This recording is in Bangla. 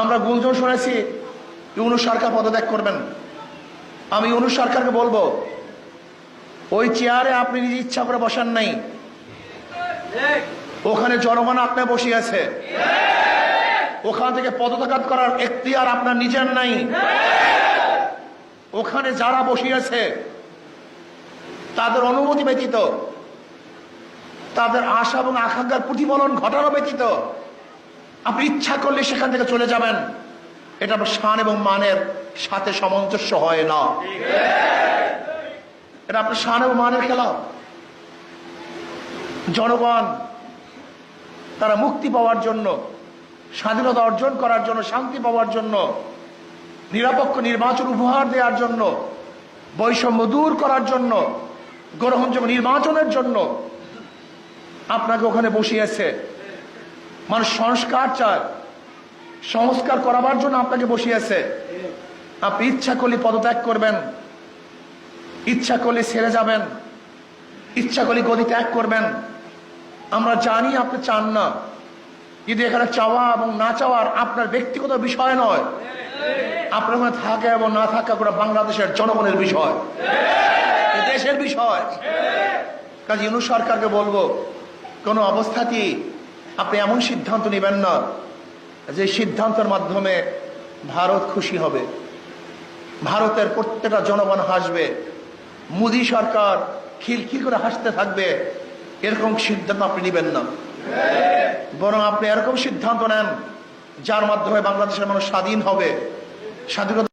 আমরা গুঞ্জন শুনেছি ইউনূস সরকার পদত্যাগ করবেন। আমি ইউনূস সরকারকে বলবো, ওই চেয়ারে আপনি নিজ ইচ্ছা করে বসান নাই, ওখানে জনগণ আপনার বসিয়েছে। ওখান থেকে পদত্যাগ করার এখতিয়ার আপনার নিজের নাই। ওখানে যারা বসিয়েছে তাদের অনুমতি ব্যতীত, তাদের আশা এবং আকাঙ্ক্ষার প্রতিফলন ঘটানো ব্যতীত আপনি ইচ্ছা করলে সেখান থেকে চলে যাবেন, এটা শান এবং মানের সাথে সামঞ্জস্য হয় না। এটা আপনার শান এবং মানের খেলা। জনগণ তারা মুক্তি পাওয়ার জন্য, স্বাধীনতা অর্জন করার জন্য, শান্তি পাওয়ার জন্য, নিরপেক্ষ নির্বাচন উপহার দেওয়ার জন্য, বৈষম্য দূর করার জন্য, গ্রহণযোগ্য নির্বাচনের জন্য আপনাকে ওখানে বসিয়েছে। মানুষ সংস্কার চায়, সংস্কার করাবার জন্য আপনাকে বসিয়েছে। আপনি ইচ্ছা করলে পদত্যাগ করবেন, ইচ্ছা করলে ছেড়ে যাবেন, ইচ্ছা করলে গদি ত্যাগ করবেন। আমরা জানি আপনি চান না, কিন্তু এখানে চাওয়া এবং না চাওয়ার আপনার ব্যক্তিগত বিষয় নয়। আপনার ওখানে থাকা এবং না থাকা পুরো বাংলাদেশের জনগণের বিষয়, দেশের বিষয়। কাজে ইউনূস সরকারকে বলবো, কোনো অবস্থাতেই আপনি এমন সিদ্ধান্ত নেবেন না যে সিদ্ধান্তের মাধ্যমে ভারত খুশি হবে, ভারতের প্রত্যেকটা জনগণ হাসবে, মোদী সরকার খিলখিল করে হাসতে থাকবে। এরকম সিদ্ধান্ত আপনি নেবেন না, বরং আপনি এরকম সিদ্ধান্ত নেন যার মাধ্যমে বাংলাদেশের মানুষ স্বাধীন হবে, স্বাধীনতা